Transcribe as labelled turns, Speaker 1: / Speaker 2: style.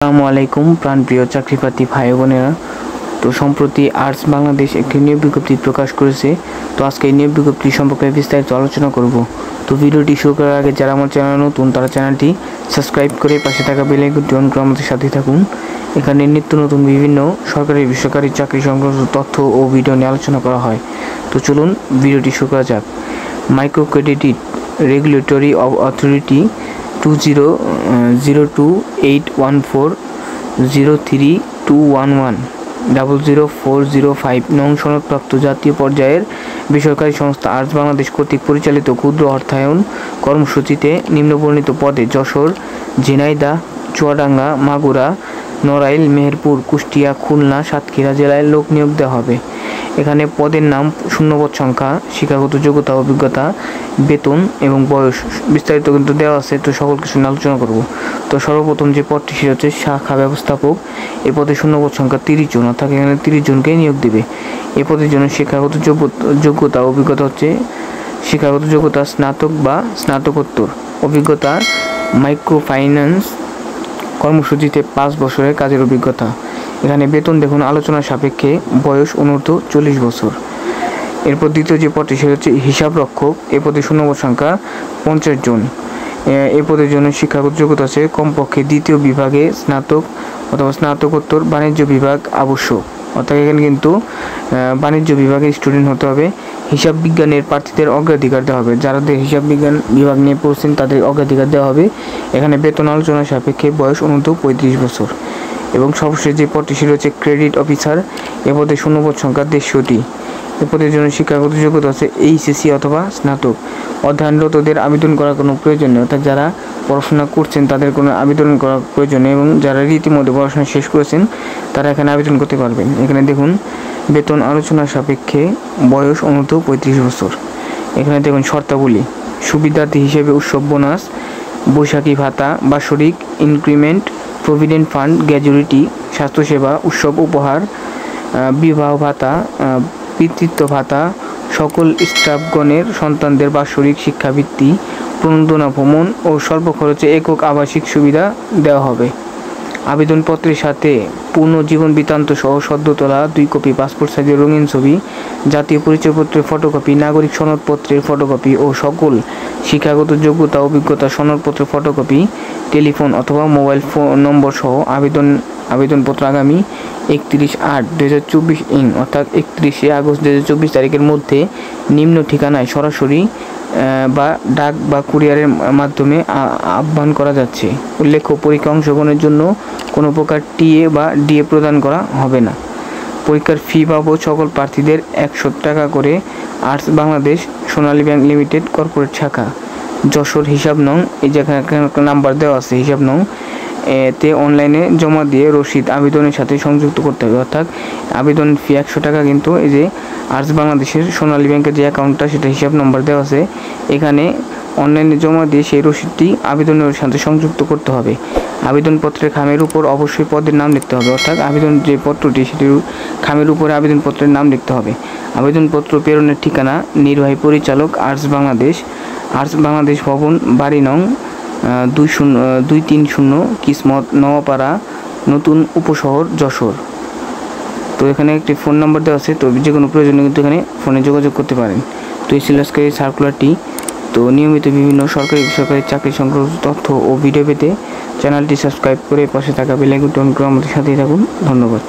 Speaker 1: আসসালামু আলাইকুম প্রাণপ্রিয় চাকরিপ্রার্থী ভাই বোনেরা। তো সম্প্রতি আর্টস বাংলাদেশ একটি নিয়োগ বিজ্ঞপ্তি প্রকাশ করেছে। তো আজকে এই নিয়োগ বিজ্ঞপ্তি সম্পর্কে বিস্তারিত আলোচনা করব। তো ভিডিওটি শুরু করার আগে যারা আমার চ্যানেল নতুন তারা চ্যানেলটি সাবস্ক্রাইব করে পাশে থাকা বেল আইকনটি অন করে আমাদের সাথে থাকুন। এখানে নিত্য নতুন বিভিন্ন সরকারি বেসরকারি চাকরি সংক্রান্ত তথ্য ও ভিডিও নিয়ে আলোচনা করা হয়। তো চলুন ভিডিওটি শুরু করা যাক। মাইক্রো ক্রেডিট রেগুলেটরি অথরিটি 200281403211000405 নং সনদপ্রাপ্ত জাতীয় পর্যায়ের বেসরকারি সংস্থা আর্টস বাংলাদেশ কর্তৃক পরিচালিত ক্ষুদ্র অর্থায়ন কর্মসূচিতে নিম্নবর্ণিত পদে যশোর, ঝিনাইদহ, চুয়াডাঙ্গা, মাগুরা, নড়াইল, মেহেরপুর, কুষ্টিয়া, খুলনা, সাতক্ষীরা জেলায় লোক নিয়োগ দেওয়া হবে। এখানে পদের নাম, শূন্যপদ সংখ্যা, শিক্ষাগত যোগ্যতা, অভিজ্ঞতা, বেতন এবং বয়স বিস্তারিত কিন্তু দেওয়া আছে। তো সকল কিছু নিয়ে আলোচনা করব। তো সর্বপ্রথম যে পদটি সেটা হচ্ছে শাখা ব্যবস্থাপক। এই পদে শূন্যপদ সংখ্যা 30 জন, অর্থাৎ এখানে 30 জনকে নিয়োগ দেবে। এই পদের জন্য শিক্ষাগত যোগ্যতা অভিজ্ঞতা হচ্ছে শিক্ষাগত যোগ্যতা স্নাতক বা স্নাতকোত্তর, অভিজ্ঞতা মাইক্রো ফাইন্যান্স কর্মসূচিতে 5 বছরের কাজের অভিজ্ঞতা। এখানে বেতন দেখুন আলোচনা সাপেক্ষে, বয়স অনূর্ধ্ব 40 বছর। এরপর দ্বিতীয় যে পদটি সেটা হচ্ছে হিসাব রক্ষক। এ পদে শূন্যপদ সংখ্যা 50 জন। এই পদের জন্য শিক্ষাগত যোগ্যতা আছে কমপক্ষে দ্বিতীয় বিভাগে স্নাতক অথবা স্নাতকোত্তর, বাণিজ্য বিভাগ আবশ্যক, অর্থাৎ এখানে কিন্তু বাণিজ্য বিভাগের স্টুডেন্ট হতে হবে। হিসাব বিজ্ঞানের প্রার্থীদের অগ্রাধিকার দেওয়া হবে, যারা হিসাব বিজ্ঞান বিভাগ নিয়ে পড়ছেন তাদের অগ্রাধিকার দেওয়া হবে। এখানে বেতন আলোচনা সাপেক্ষে, বয়স অনূর্ধ্ব 35 বছর। এবং সবশেষ যে পদটি সেটা হচ্ছে ক্রেডিট অফিসার। এ পদে শূন্যপদ সংখ্যা 150টি। এ পদের জন্য শিক্ষাগত যোগ্যতা আছে এইচএসসি অথবা স্নাতক। অধ্যয়নরতদের আবেদন করার কোনো প্রয়োজন নেই, অর্থাৎ যারা পড়াশোনা করছেন তাদের কোনো আবেদন করার প্রয়োজন নেই, এবং যারা রীতিমতো পড়াশোনা শেষ করেছেন তারা এখানে আবেদন করতে পারবেন। এখানে দেখুন বেতন আলোচনা সাপেক্ষে, বয়স অনূর্ধ্ব 35 বছর। এখানে দেখুন শর্তাবলী, সুবিধার্থী হিসেবে উৎসব বোনাস, বৈশাখী ভাতা, বাৎসরিক ইনক্রিমেন্ট, প্রভিডেন্ট ফান্ড, গ্র্যাজুইটি, স্বাস্থ্যসেবা, উৎসব উপহার, বিবাহ ভাতা, পিতৃত্ব ভাতা, সকল স্টাফগণের সন্তানদের বাৎসরিক শিক্ষাবৃত্তি, প্রণোদনা ভ্রমণ ও স্বল্প খরচে একক আবাসিক সুবিধা দেওয়া হবে। আবেদনপত্রের সাথে পূর্ণ জীবন বৃত্তান্ত সহ সদ্য তোলা 2 কপি পাসপোর্ট সাইজের রঙিন ছবি, জাতীয় পরিচয়পত্রের ফটোকপি, নাগরিক সনদপত্রের ফটোকপি ও সকল শিক্ষাগত যোগ্যতা অভিজ্ঞতা সনদপত্রের ফটোকপি, টেলিফোন অথবা মোবাইল ফোন নম্বর সহ আবেদনপত্র আগামী 31/8/2024 অর্থাৎ 31শে আগস্ট 2024 তারিখের মধ্যে নিম্ন ঠিকানায় সরাসরি বা ডাক বা কুরিয়ারের মাধ্যমে আহ্বান করা যাচ্ছে। উল্লেখ্য, পরীক্ষা অংশগ্রহণের জন্য কোনো প্রকার টিএ বা ডিএ প্রদান করা হবে না। পরীক্ষার ফি বাবদ সকল প্রার্থীদের 100 টাকা করে আর্টস বাংলাদেশ সোনালী ব্যাংক লিমিটেড কর্পোরেট শাখা যশোর, হিসাব নং, এই যে নাম্বার দেওয়া আছে হিসাব নং তে অনলাইনে জমা দিয়ে রসিদ আবেদনের সাথে সংযুক্ত করতে হবে। অর্থাৎ আবেদন ফি 100 টাকা, কিন্তু এই যে আর্টস বাংলাদেশের সোনালী ব্যাংকের যে অ্যাকাউন্টটা সেটা হিসাব নম্বর দেওয়া আছে, এখানে অনলাইনে জমা দিয়ে সেই রসিদটি আবেদনের সাথে সংযুক্ত করতে হবে। আবেদনপত্রের খামের উপর অবশ্যই পদের নাম লিখতে হবে, অর্থাৎ আবেদন যে পত্রটি সেটির খামের উপরে আবেদনপত্রের নাম লিখতে হবে। আবেদনপত্র প্রেরণের ঠিকানা নির্বাহী পরিচালক আর্টস বাংলাদেশ ভবন, বাড়ি নং 230 কিসমত, নওয়াপাড়া, নতুন উপশহর, যশোর। তো এখানে একটি ফোন নাম্বার দেওয়া আছে, তো যে কোনো প্রয়োজনে কিন্তু এখানে ফোনে যোগাযোগ করতে পারেন। তো এই ছিল আজকের এই সার্কুলারটি। তো নিয়মিত বিভিন্ন সরকারি বেসরকারি চাকরি সংক্রান্ত তথ্য ও ভিডিও পেতে চ্যানেলটি সাবস্ক্রাইব করে পাশে থাকা বেল আইকনটি অন করে আমাদের সাথেই থাকুন। ধন্যবাদ।